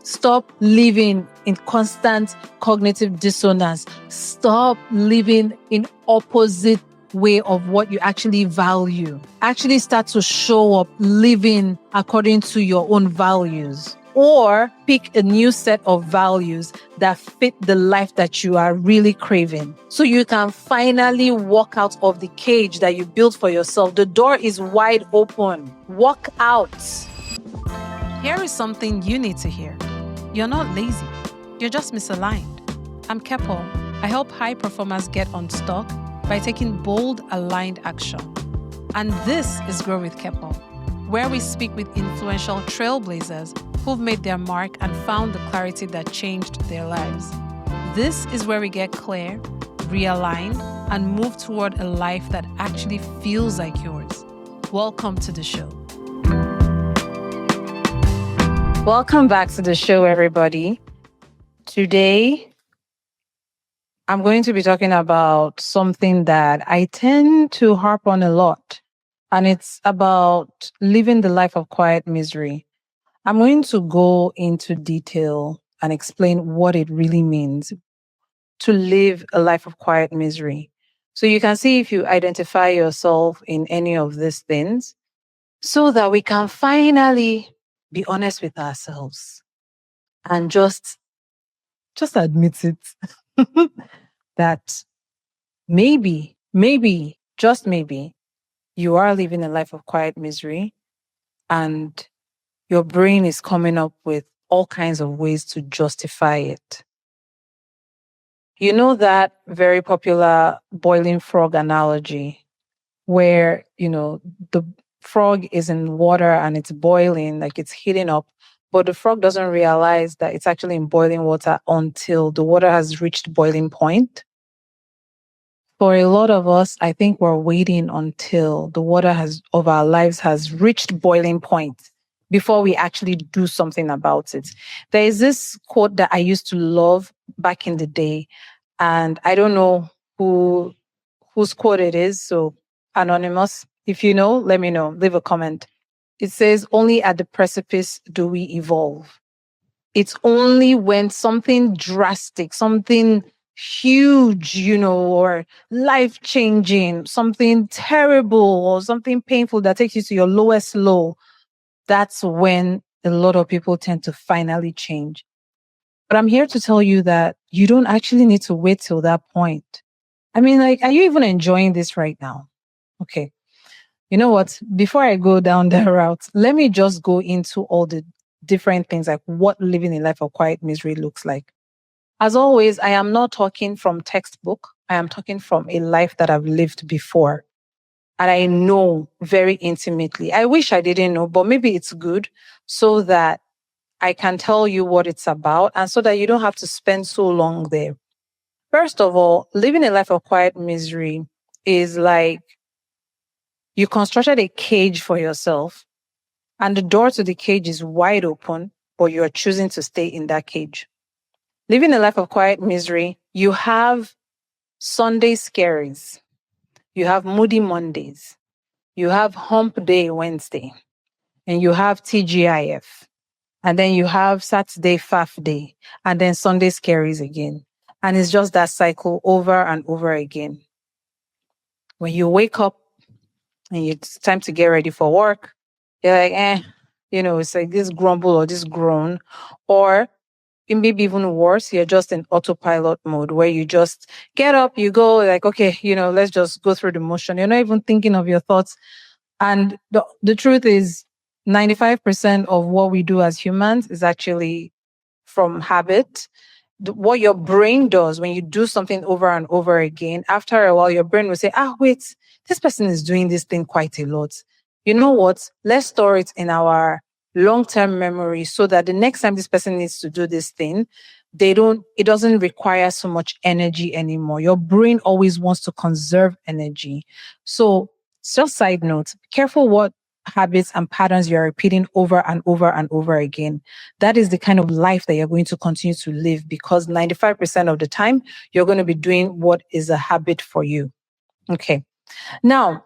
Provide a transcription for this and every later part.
Stop living in constant cognitive dissonance. Stop living in opposite way of what you actually value. Actually start to show up living according to your own values. Or pick a new set of values that fit the life that you are really craving. So you can finally walk out of the cage that you built for yourself. The door is wide open. Walk out. Here is something you need to hear. You're not lazy. You're just misaligned. I'm Kepo. I help high performers get unstuck by taking bold, aligned action. And this is Grow with Kepo, where we speak with influential trailblazers who've made their mark and found the clarity that changed their lives. This is where we get clear, realign, and move toward a life that actually feels like yours. Welcome to the show. Welcome back to the show, everybody. Today, I'm going to be talking about something that I tend to harp on a lot, and it's about living the life of quiet misery. I'm going to go into detail and explain what it really means to live a life of quiet misery. So you can see if you identify yourself in any of these things, so that we can finally be honest with ourselves and just admit it that maybe, just maybe, you are living a life of quiet misery and your brain is coming up with all kinds of ways to justify it. You know that very popular boiling frog analogy where, the frog is in water and it's boiling, like it's heating up, but the frog doesn't realize that it's actually in boiling water until the water has reached boiling point. For a lot of us, I think we're waiting until the water of our lives has reached boiling point before we actually do something about it. There is this quote that I used to love back in the day, and I don't know whose quote it is, so anonymous, if you know, let me know, leave a comment. It says, "Only at the precipice do we evolve." It's only when something drastic, something huge, or life-changing, something terrible or something painful that takes you to your lowest low, that's when a lot of people tend to finally change. But I'm here to tell you that you don't actually need to wait till that point. I mean, are you even enjoying this right now? Okay. You know what? Before I go down that route, let me just go into all the different things, like what living a life of quiet misery looks like. As always, I am not talking from textbook. I am talking from a life that I've lived before. And I know very intimately. I wish I didn't know, but maybe it's good so that I can tell you what it's about and so that you don't have to spend so long there. First of all, living a life of quiet misery is like you constructed a cage for yourself and the door to the cage is wide open, but you are choosing to stay in that cage. Living a life of quiet misery, you have Sunday scaries. You have moody Mondays. You have hump day Wednesday. And you have TGIF. And then you have Saturday faff day. And then Sunday scaries again. And it's just that cycle over and over again. When you wake up and it's time to get ready for work, you're like, it's like this grumble or this groan. Or it may be even worse, you're just in autopilot mode where you just get up, you go like, okay, let's just go through the motion. You're not even thinking of your thoughts. And the truth is 95% of what we do as humans is actually from habit. What your brain does when you do something over and over again, after a while, your brain will say, wait, this person is doing this thing quite a lot. You know what? Let's store it in our long-term memory so that the next time this person needs to do this thing, it doesn't require so much energy anymore. Your brain always wants to conserve energy. So just side note, be careful what habits and patterns you're repeating over and over and over again. That is the kind of life that you're going to continue to live, because 95% of the time you're going to be doing what is a habit for you. Okay. Now,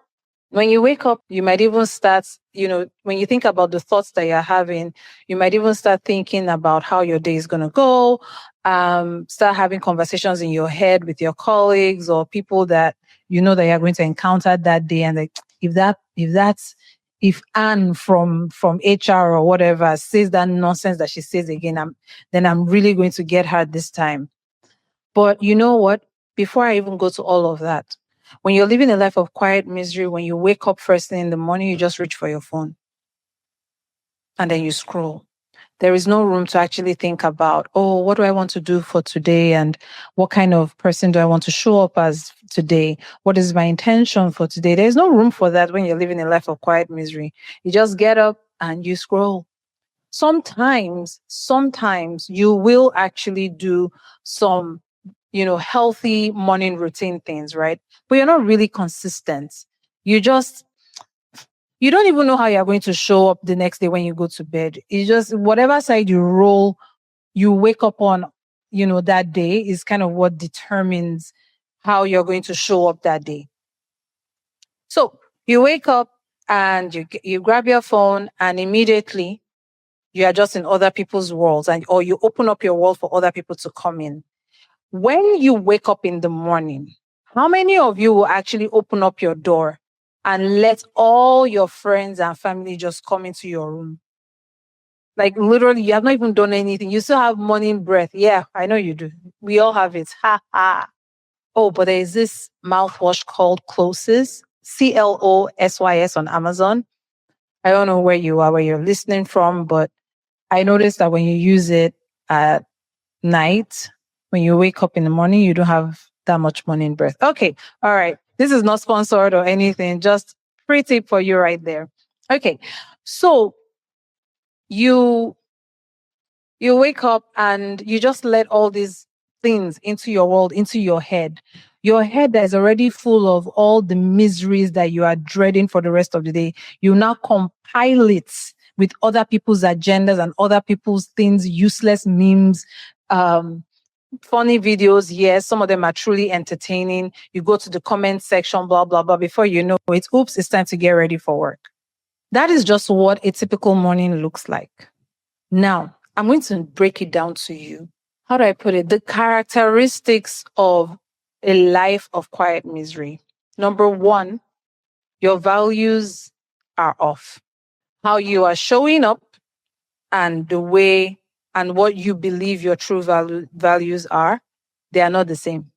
When you wake up, you might even start, when you think about the thoughts that you're having, you might even start thinking about how your day is going to go, start having conversations in your head with your colleagues or people that you know that you're going to encounter that day. And like, if Anne from HR or whatever says that nonsense that she says again, then I'm really going to get her this time. But you know what? Before I even go to all of that, when you're living a life of quiet misery, when you wake up first thing in the morning, you just reach for your phone and then you scroll. There is no room to actually think about, oh, what do I want to do for today? And what kind of person do I want to show up as today? What is my intention for today? There's no room for that when you're living a life of quiet misery. You just get up and you scroll. Sometimes you will actually do some healthy morning routine things, right? But you're not really consistent. You don't even know how you're going to show up the next day when you go to bed. It's just whatever side you wake up on, that day is kind of what determines how you're going to show up that day. So you wake up and you grab your phone and immediately you are just in other people's worlds or you open up your world for other people to come in. When you wake up in the morning, how many of you will actually open up your door and let all your friends and family just come into your room? Like literally, you have not even done anything. You still have morning breath. Yeah, I know you do. We all have it. Ha ha. Oh, but there is this mouthwash called Closys, Closys on Amazon. I don't know where you are, where you're listening from, but I noticed that when you use it at night, when you wake up in the morning, you don't have that much morning breath. Okay. All right. This is not sponsored or anything, just free tip for you right there. Okay. So you wake up and you just let all these things into your world, into your head that is already full of all the miseries that you are dreading for the rest of the day. You now compile it with other people's agendas and other people's things, useless memes, funny videos. Yes, some of them are truly entertaining. You go to the comment section, blah, blah, blah. Before you know it, oops, it's time to get ready for work. That is just what a typical morning looks like. Now, I'm going to break it down to you. How do I put it? The characteristics of a life of quiet misery. Number one, your values are off. How you are showing up and the way and what you believe your true values are, they are not the same.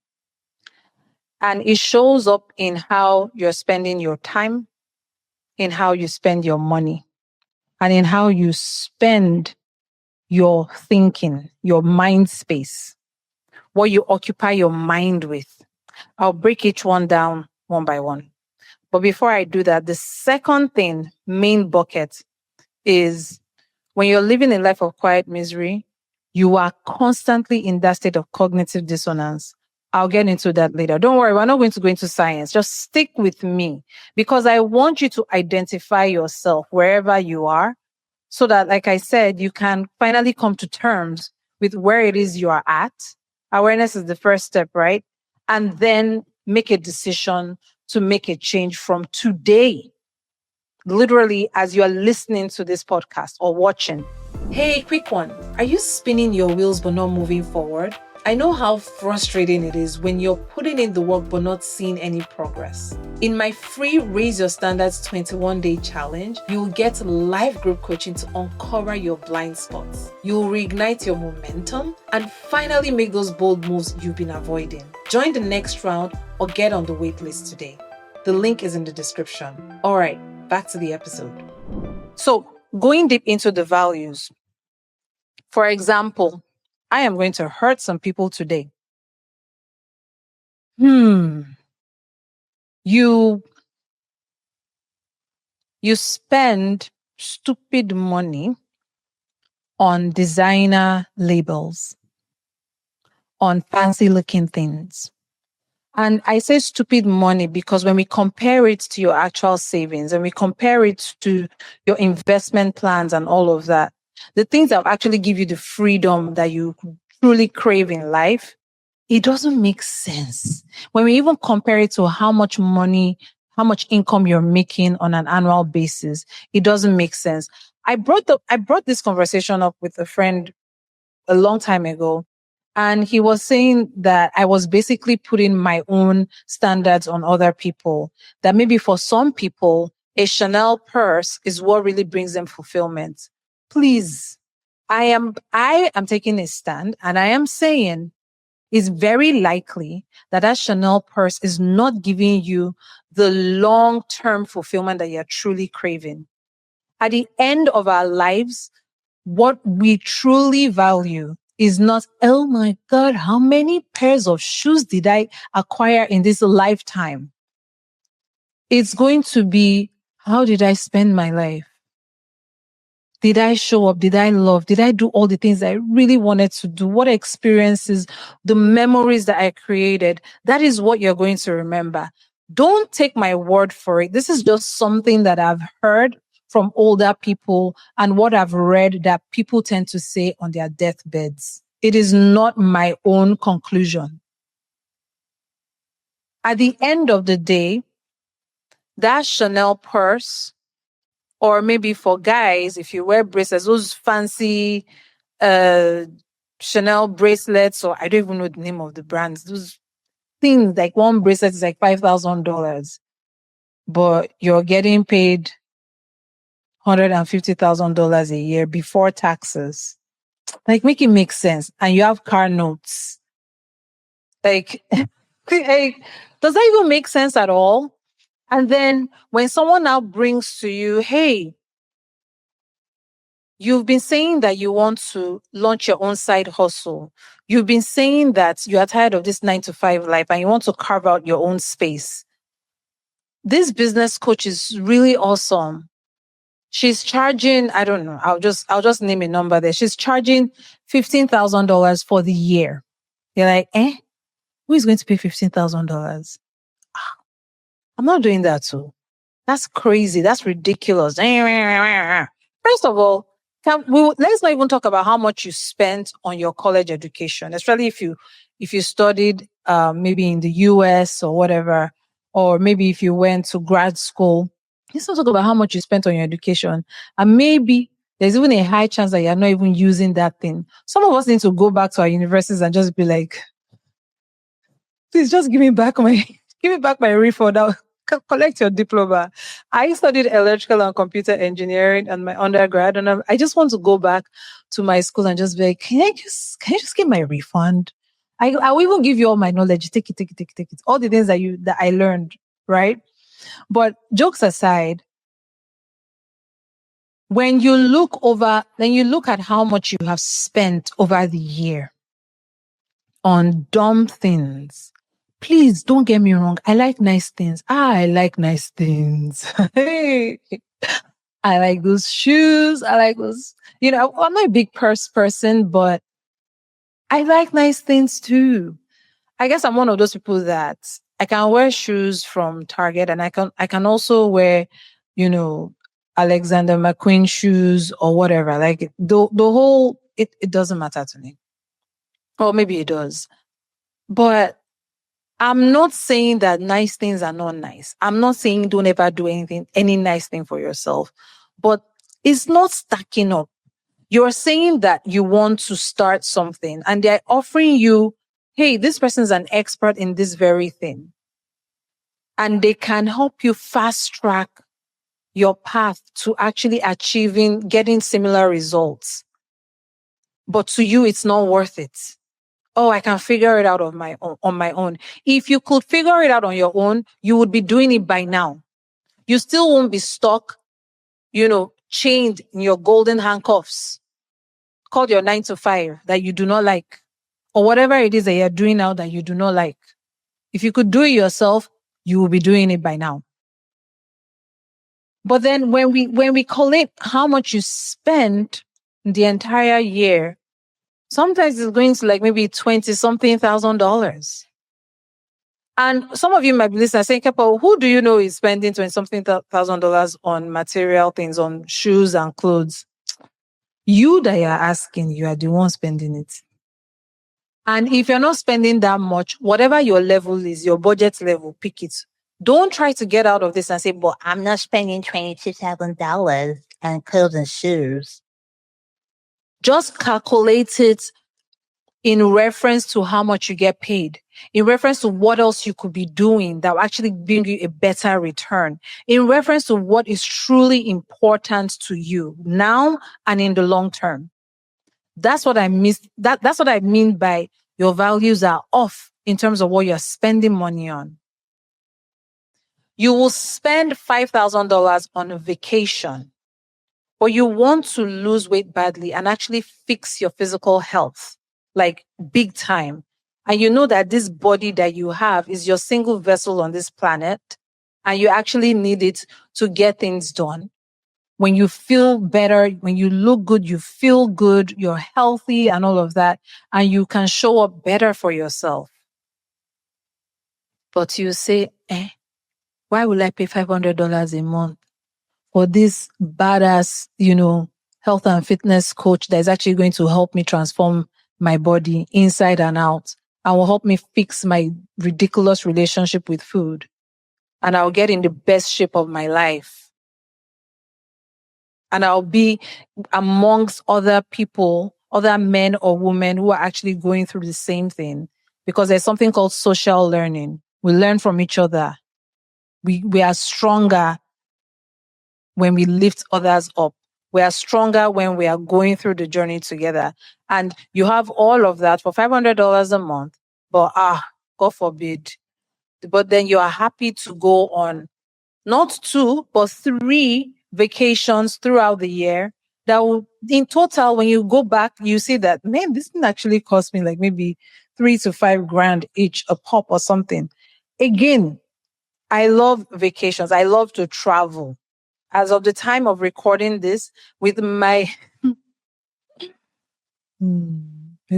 And it shows up in how you're spending your time, in how you spend your money, and in how you spend your thinking, your mind space, what you occupy your mind with. I'll break each one down one by one. But before I do that, the second thing, main bucket, is when you're living a life of quiet misery, you are constantly in that state of cognitive dissonance. I'll get into that later. Don't worry, we're not going to go into science. Just stick with me because I want you to identify yourself wherever you are so that, like I said, you can finally come to terms with where it is you are at. Awareness is the first step, right? And then make a decision to make a change from today. Literally, as you are listening to this podcast or watching. Hey, quick one. Are you spinning your wheels but not moving forward? I know how frustrating it is when you're putting in the work but not seeing any progress. In my free Raise Your Standards 21-day challenge, you'll get live group coaching to uncover your blind spots. You'll reignite your momentum and finally make those bold moves you've been avoiding. Join the next round or get on the wait list today. The link is in the description. All right, back to the episode. So, going deep into the values. For example, I am going to hurt some people today. You spend stupid money on designer labels, on fancy looking things. And I say stupid money because when we compare it to your actual savings and we compare it to your investment plans and all of that, the things that actually give you the freedom that you truly crave in life, it doesn't make sense. When we even compare it to how much money, how much income you're making on an annual basis. It doesn't make sense. I brought this conversation up with a friend a long time ago. And he was saying that I was basically putting my own standards on other people. That maybe for some people, a Chanel purse is what really brings them fulfillment. Please, I am taking a stand and I am saying it's very likely that that Chanel purse is not giving you the long-term fulfillment that you're truly craving. At the end of our lives, what we truly value is not, oh my God, how many pairs of shoes did I acquire in this lifetime? It's going to be, how did I spend my life? Did I show up? Did I love? Did I do all the things I really wanted to do? What experiences, the memories that I created? That is what you're going to remember. Don't take my word for it. This is just something that I've heard from older people and what I've read that people tend to say on their deathbeds. It is not my own conclusion. At the end of the day, that Chanel purse, or maybe for guys, if you wear bracelets, those fancy Chanel bracelets, or I don't even know the name of the brands, those things, like one bracelet is like $5,000, but you're getting paid $150,000 a year before taxes. Like, make it make sense. And you have car notes. Like, does that even make sense at all? And then when someone now brings to you, hey, you've been saying that you want to launch your own side hustle. You've been saying that you are tired of this 9-to-5 life and you want to carve out your own space. This business coach is really awesome. She's charging, I don't know, I'll just name a number there. She's charging $15,000 for the year. You're like, who is going to pay $15,000? I'm not doing that too. That's crazy. That's ridiculous. First of all, let's not even talk about how much you spent on your college education, especially if you studied maybe in the US or whatever, or maybe if you went to grad school. Let's not talk about how much you spent on your education. And maybe there's even a high chance that you're not even using that thing. Some of us need to go back to our universities and just be like, please just give me back my refund. I'll collect your diploma. I studied electrical and computer engineering in my undergrad, and I just want to go back to my school and just be like, can you just get my refund? I will even give you all my knowledge. Take it. All the things that I learned, right? But jokes aside, when you look at how much you have spent over the year on dumb things, please don't get me wrong. I like nice things. I like nice things. I like those shoes. I like those, I'm not a big purse person, but I like nice things too. I guess I'm one of those people that I can wear shoes from Target, and I can also wear, Alexander McQueen shoes or whatever. Like the whole, it doesn't matter to me. Or maybe it does. But I'm not saying that nice things are not nice. I'm not saying don't ever do any nice thing for yourself. But it's not stacking up. You're saying that you want to start something and they're offering you, hey, this person's an expert in this very thing. And they can help you fast track your path to actually getting similar results. But to you, it's not worth it. Oh, I can figure it out on my own. If you could figure it out on your own, you would be doing it by now. You still won't be stuck, chained in your golden handcuffs, called your 9-to-5 that you do not like, or whatever it is that you're doing now that you do not like. If you could do it yourself, you will be doing it by now. But then when we collate how much you spent the entire year, sometimes it's going to like maybe $20-something thousand. And some of you might be listening saying, Kepo, who do you know is spending $20-something thousand on material things, on shoes and clothes? You that you're asking, you are the one spending it. And if you're not spending that much, whatever your level is, your budget level, pick it. Don't try to get out of this and say, but I'm not spending $22,000 on clothes and shoes. Just calculate it in reference to how much you get paid, in reference to what else you could be doing that will actually bring you a better return, in reference to what is truly important to you now and in the long term. That's what I miss. That's what I mean by your values are off in terms of what you're spending money on. You will spend $5,000 on a vacation, but you want to lose weight badly and actually fix your physical health, like big time. And you know that this body that you have is your single vessel on this planet, and you actually need it to get things done. When you feel better, when you look good, you feel good, you're healthy and all of that, and you can show up better for yourself. But you say, why will I pay $500 a month for this badass, health and fitness coach that is actually going to help me transform my body inside and out and will help me fix my ridiculous relationship with food, and I'll get in the best shape of my life, and I'll be amongst other people, other men or women who are actually going through the same thing, because there's something called social learning. We learn from each other. We are stronger when we lift others up. We are stronger when we are going through the journey together. And you have all of that for $500 a month, but God forbid. But then you are happy to go on not 2, but 3 vacations throughout the year. That will, in total, when you go back, you see that, man, this thing actually cost me like maybe $3,000 to $5,000 each, a pop or something. Again, I love vacations. I love to travel. As of the time of recording this, with my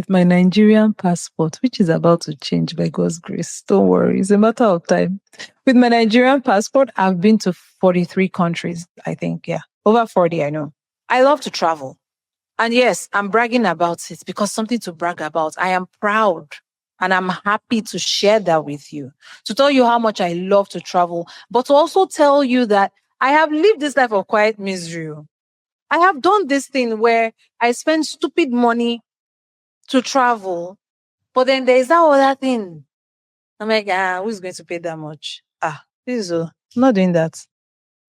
Nigerian passport, which is about to change by God's grace. Don't worry, it's a matter of time. With my Nigerian passport, I've been to 43 countries, I think. Yeah, over 40, I know. I love to travel. And yes, I'm bragging about it because something to brag about. I am proud and I'm happy to share that with you, to tell you how much I love to travel, but to also tell you that I have lived this life of quiet misery. I have done this thing where I spend stupid money to travel, but then there's that other thing. I'm like, who's going to pay that much? I'm not doing that.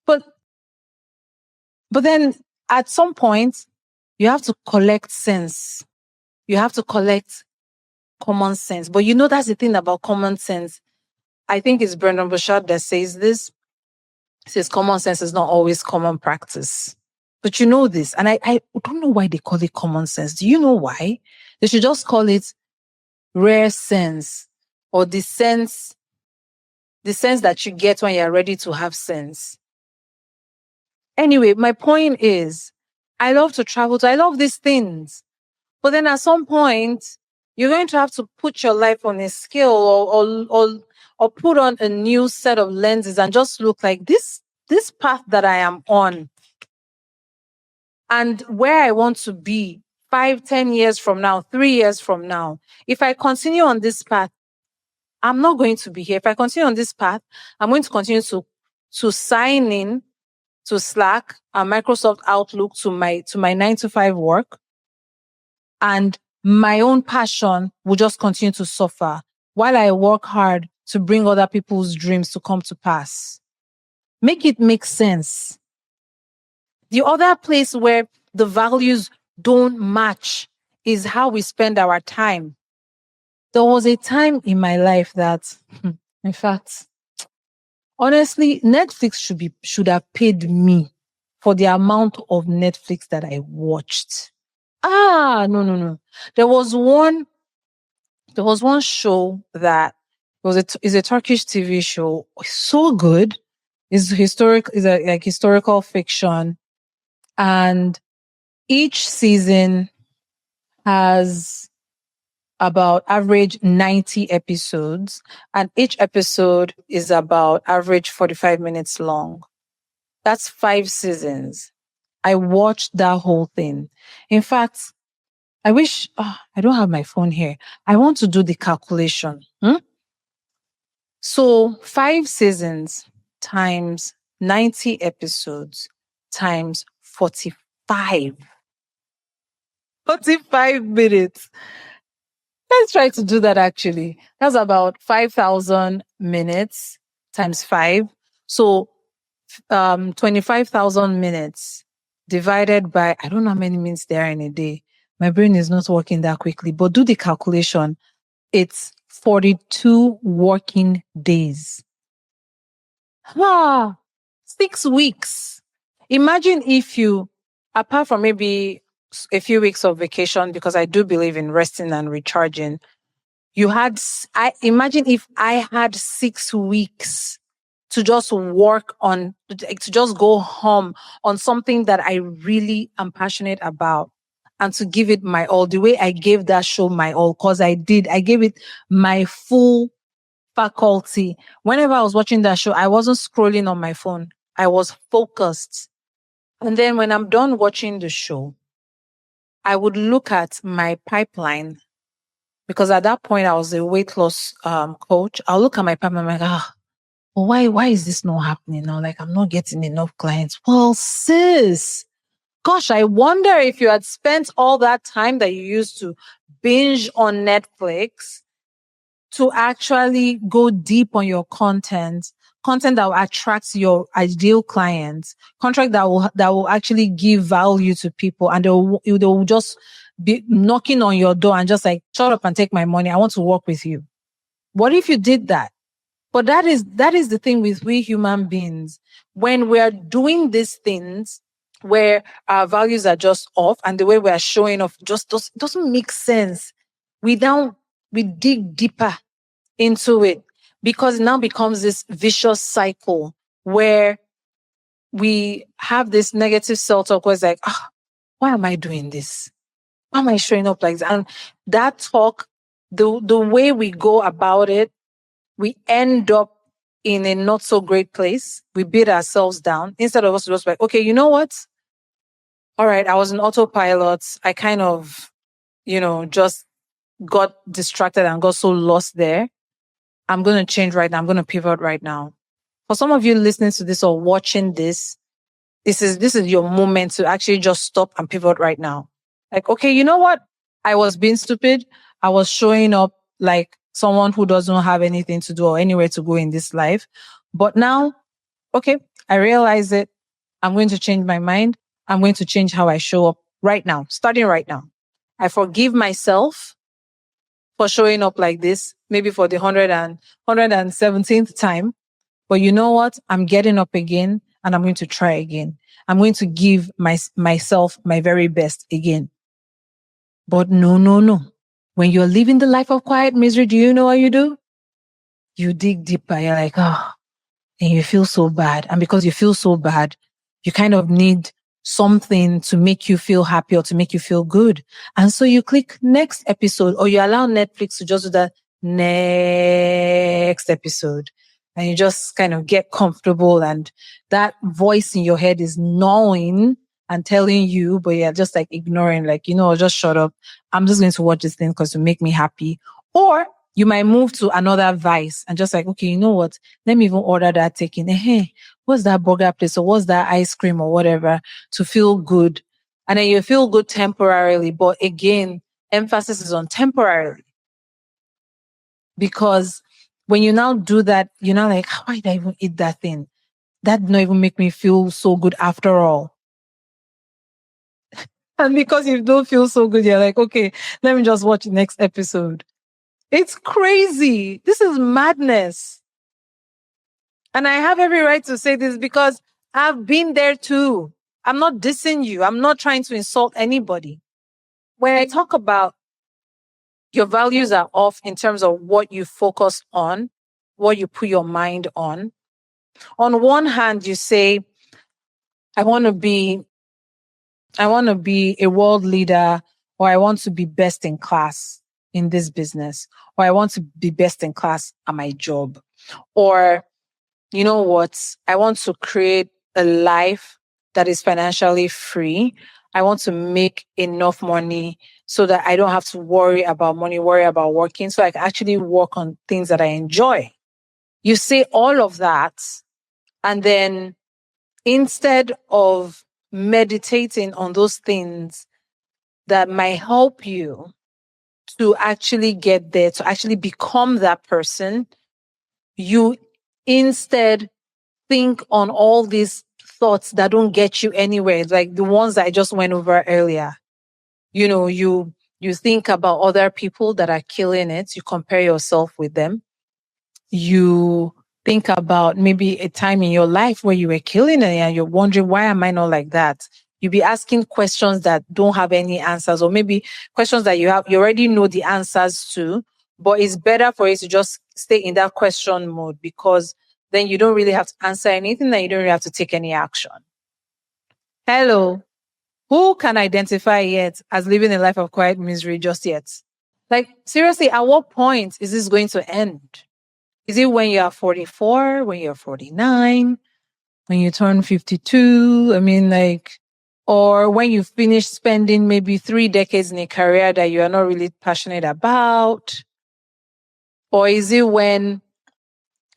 But then at some point, you have to collect sense. You have to collect common sense. But that's the thing about common sense. I think it's Brendan Burchard that says this. He says common sense is not always common practice. But you know this, and I don't know why they call it common sense. Do you know why? They should just call it rare sense, or the sense that you get when you're ready to have sense. Anyway, my point is, I love to travel. I love these things. But then at some point, you're going to have to put your life on a scale, or put on a new set of lenses and just look like this path that I am on and where I want to be 5, 10 years from now, 3 years from now. If I continue on this path, I'm not going to be here. If I continue on this path, I'm going to continue to sign in to Slack and Microsoft Outlook to my 9-to-5 work. And my own passion will just continue to suffer while I work hard to bring other people's dreams to come to pass. Make it make sense. The other place where the values don't match is how we spend our time. There was a time in my life that, in fact, honestly, Netflix should have paid me for the amount of Netflix that I watched. No. There was one show that is a Turkish TV show. It's so good. It's historical fiction. And each season has about average 90 episodes, and each episode is about average 45 minutes long. That's 5 seasons. I watched that whole thing. In fact, I wish, I don't have my phone here. I want to do the calculation. So 5 seasons times 90 episodes times 45 minutes. Let's try to do that actually. That's about 5,000 minutes times 5. So 25,000 minutes divided by, I don't know how many minutes there are in a day. My brain is not working that quickly, but do the calculation. It's 42 working days. 6 weeks. Imagine if you, apart from maybe a few weeks of vacation, because I do believe in resting and recharging, I imagine if I had 6 weeks to just work on, to just go home on something that I really am passionate about and to give it my all, the way I gave that show my all, because I gave it my full faculty. Whenever I was watching that show, I wasn't scrolling on my phone. I was focused. And then when I'm done watching the show, I would look at my pipeline, because at that point I was a weight loss coach. I'll look at my pipeline and I'm like, why is this not happening now? Like, I'm not getting enough clients. Well, sis, gosh, I wonder if you had spent all that time that you used to binge on Netflix to actually go deep on your content that will attract your ideal clients, contract that will actually give value to people, and they'll just be knocking on your door and just like, shut up and take my money. I want to work with you. What if you did that? But that is the thing with we human beings. When we are doing these things where our values are just off and the way we are showing off just doesn't make sense. We dig deeper into it, because it now becomes this vicious cycle where we have this negative self-talk where it's like, why am I doing this? Why am I showing up like that? And that talk, the way we go about it, we end up in a not so great place. We beat ourselves down instead of us just like, okay, you know what? All right, I was in autopilot. I kind of, just got distracted and got so lost there. I'm going to change right now. I'm going to pivot right now. For some of you listening to this or watching this, this is your moment to actually just stop and pivot right now. Like, okay, you know what? I was being stupid. I was showing up like someone who doesn't have anything to do or anywhere to go in this life. But now, okay, I realize it. I'm going to change my mind. I'm going to change how I show up right now, starting right now. I forgive myself for showing up like this, maybe for the 117th time. But you know what? I'm getting up again and I'm going to try again. I'm going to give myself my very best again. But no. When you're living the life of quiet misery, do you know what you do? You dig deeper. You're like, and you feel so bad. And because you feel so bad, you kind of need something to make you feel happy or to make you feel good. And so you click next episode, or you allow Netflix to just do that next episode. And you just kind of get comfortable, and that voice in your head is gnawing and telling you, but you're just like ignoring, like, just shut up. I'm just going to watch this thing because it'll make me happy. Or you might move to another vice and just like, okay, you know what? Let me even order that taking. Hey, what's that burger place or what's that ice cream or whatever to feel good? And then you feel good temporarily. But again, emphasis is on temporarily. Because when you now do that, you're now like, why did I even eat that thing? That did not even make me feel so good after all. And because you don't feel so good, you're like, okay, let me just watch the next episode. It's crazy. This is madness. And I have every right to say this because I've been there too. I'm not dissing you. I'm not trying to insult anybody. When I talk about your values are off in terms of what you focus on, what you put your mind on. On one hand, you say, I want to be a world leader, or I want to be best in class in this business, or I want to be best in class at my job. Or, you know what? I want to create a life that is financially free. I want to make enough money so that I don't have to worry about money, worry about working. So I can actually work on things that I enjoy. You say all of that, and then instead of meditating on those things that might help you to actually get there, to actually become that person, you instead think on all these thoughts that don't get you anywhere, like the ones that I just went over earlier. You think about other people that are killing it, you compare yourself with them. You think about maybe a time in your life where you were killing it and you're wondering, why am I not like that? You'll be asking questions that don't have any answers, or maybe questions that you already know the answers to, but it's better for you to just stay in that question mode, because then you don't really have to answer anything and you don't really have to take any action. Hello. Who can identify yet as living a life of quiet misery just yet? Like, seriously, at what point is this going to end? Is it when you are 44, when you're 49, when you turn 52? I mean, like, or when you finish spending maybe 3 decades in a career that you are not really passionate about? Or is it when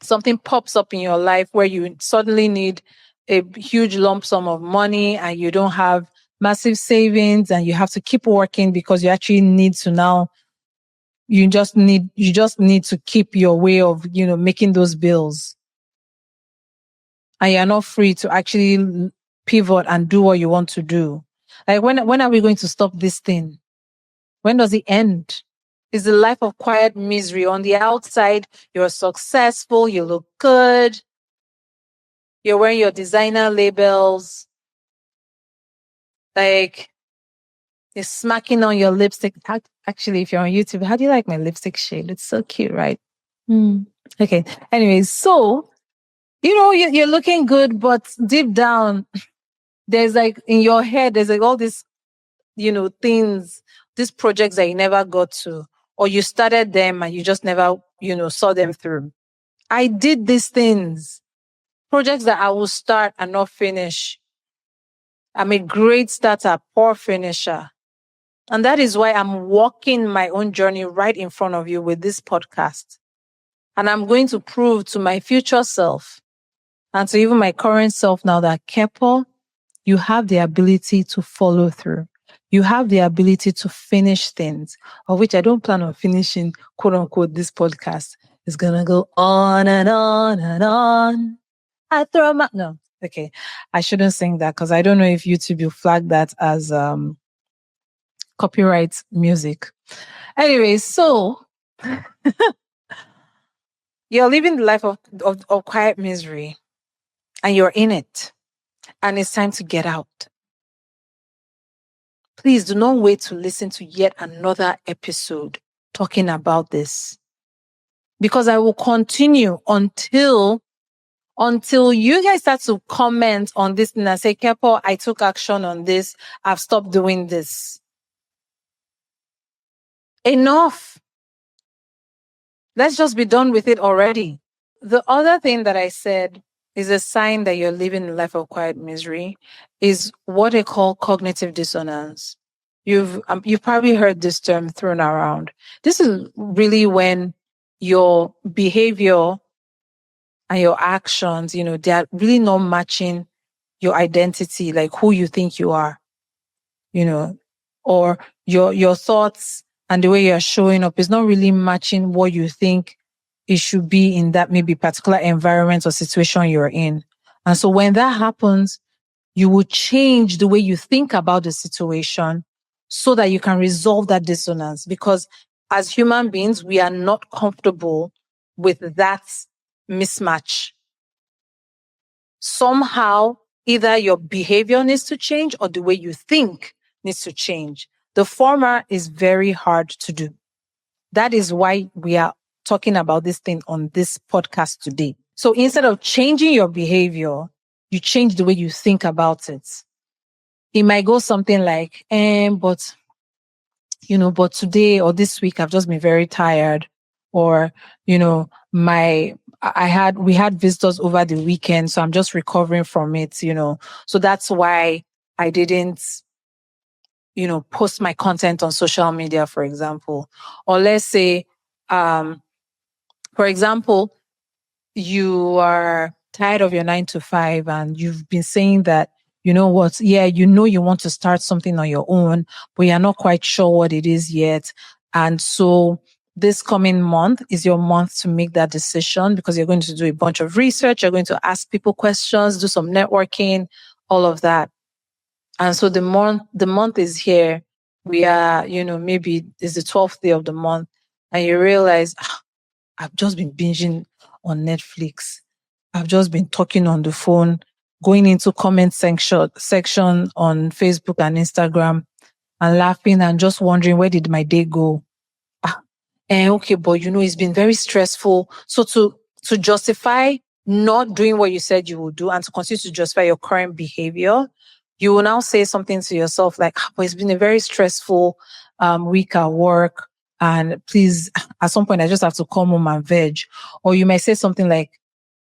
something pops up in your life where you suddenly need a huge lump sum of money and you don't have massive savings and you have to keep working because you actually need to now, you just need to keep your way of, making those bills. And you're not free to actually pivot and do what you want to do. Like, when are we going to stop this thing? When does it end? It's the life of quiet misery. On the outside, you're successful, you look good, you're wearing your designer labels, like, you're smacking on your lipstick. Actually, if you're on YouTube, how do you like my lipstick shade? It's so cute, right? Okay. Anyways, so, you're looking good, but deep down, there's like in your head, there's like all these, things, these projects that you never got to, or you started them and you just never, saw them through. I did these things, projects that I will start and not finish. I'm a great starter, poor finisher. And that is why I'm walking my own journey right in front of you with this podcast. And I'm going to prove to my future self and to even my current self now that, Kepo, you have the ability to follow through. You have the ability to finish things, of which I don't plan on finishing, quote unquote, this podcast. It's going to go on and on and on. No, okay. I shouldn't sing that because I don't know if YouTube will flag that as copyright music. Anyway, so you're living the life of quiet misery and you're in it, and it's time to get out. Please do not wait to listen to yet another episode talking about this, because I will continue until you guys start to comment on this and I say, Kepo, I took action on this. I've stopped doing this. Enough. Let's just be done with it already. The other thing that I said is a sign that you're living a life of quiet misery is what they call cognitive dissonance. You've probably heard this term thrown around. This is really when your behavior and your actions, they are really not matching your identity, like who you think you are, or your thoughts and the way you're showing up is not really matching what you think it should be in that maybe particular environment or situation you're in. And so when that happens, you will change the way you think about the situation so that you can resolve that dissonance. Because as human beings, we are not comfortable with that mismatch. Somehow, either your behavior needs to change or the way you think needs to change. The former is very hard to do. That is why we are talking about this thing on this podcast today. So instead of changing your behavior, you change the way you think about it. It might go something like, but today or this week I've just been very tired, or, we had visitors over the weekend, so I'm just recovering from it, so that's why I didn't, post my content on social media, for example. Or let's say, for example, you are tired of your 9 to 5 and you've been saying that, you know what, yeah, you know you want to start something on your own, but you're not quite sure what it is yet. And so this coming month is your month to make that decision, because you're going to do a bunch of research, you're going to ask people questions, do some networking, all of that. And so the month is here. We are, maybe it's the 12th day of the month, and you realize, I've just been binging on Netflix. I've just been talking on the phone, going into comment section on Facebook and Instagram and laughing and just wondering, where did my day go? Okay, but it's been very stressful. So to justify not doing what you said you would do and to continue to justify your current behavior, you will now say something to yourself like, but it's been a very stressful week at work. And please, at some point, I just have to come home and veg. Or you might say something like,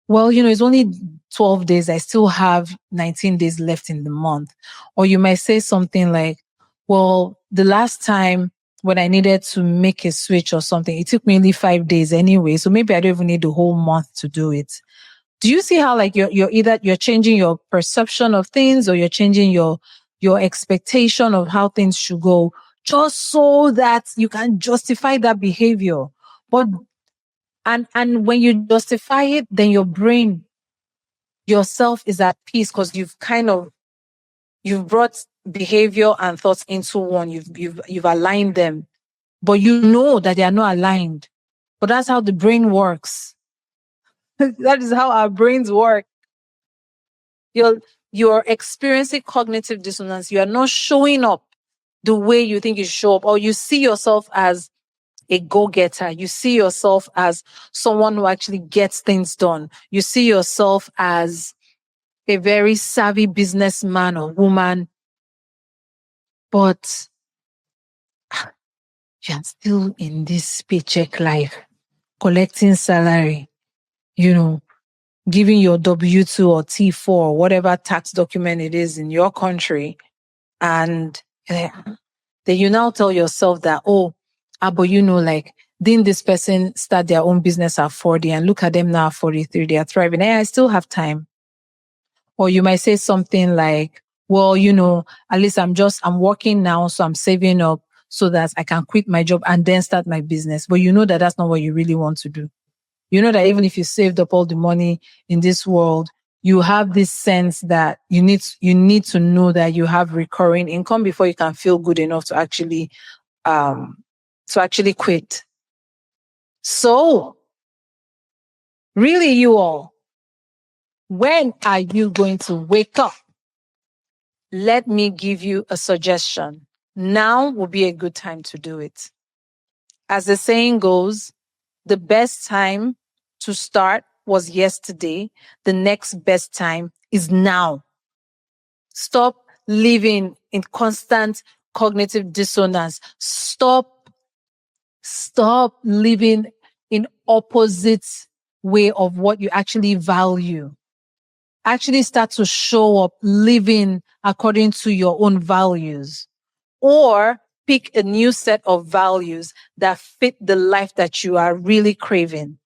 well, it's only 12 days. I still have 19 days left in the month. Or you might say something like, well, the last time when I needed to make a switch or something, it took me only 5 days anyway. So maybe I don't even need the whole month to do it. Do you see how like you're changing your perception of things, or you're changing your expectation of how things should go, just so that you can justify that behavior? But and when you justify it, then your brain yourself is at peace, because you've brought behavior and thoughts into one. You've aligned them, but you know that they are not aligned. But that's how the brain works. That is how our brains work. You're experiencing cognitive dissonance. You are not showing up the way you think you show up, or you see yourself as a go-getter. You see yourself as someone who actually gets things done. You see yourself as a very savvy businessman or woman, but you're still in this paycheck life, collecting salary, giving your W-2 or T4 or whatever tax document it is in your country. And then you now tell yourself that, but didn't this person start their own business at 40 and look at them now at 43, they are thriving. I still have time. Or you might say something like, well, at least I'm working now, so I'm saving up so that I can quit my job and then start my business. But you know that that's not what you really want to do. You know that even if you saved up all the money in this world, you have this sense that you need to know that you have recurring income before you can feel good enough to actually quit. So, really, you all, when are you going to wake up? Let me give you a suggestion. Now will be a good time to do it. As the saying goes, the best time to start was yesterday. The next best time is now. Stop living in constant cognitive dissonance. Stop living in opposite way of what you actually value. Actually start to show up living according to your own values, or pick a new set of values that fit the life that you are really craving.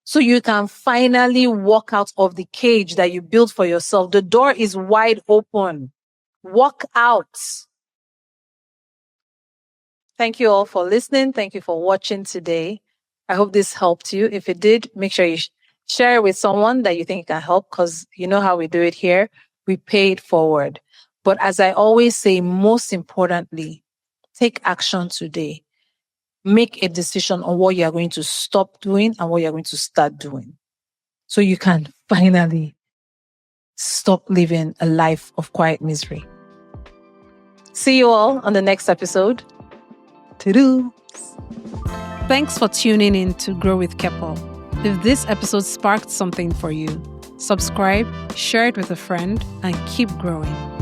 So you can finally walk out of the cage that you built for yourself. The door is wide open. Walk out. Thank you all for listening. Thank you for watching today. I hope this helped you. If it did, make sure you share it with someone that you think can help, because you know how we do it here. We pay it forward. But as I always say, most importantly, take action today. Make a decision on what you are going to stop doing and what you are going to start doing, so you can finally stop living a life of quiet misery. See you all on the next episode. Toodoo. Thanks for tuning in to Grow with Kepo. If this episode sparked something for you, subscribe, share it with a friend, and keep growing.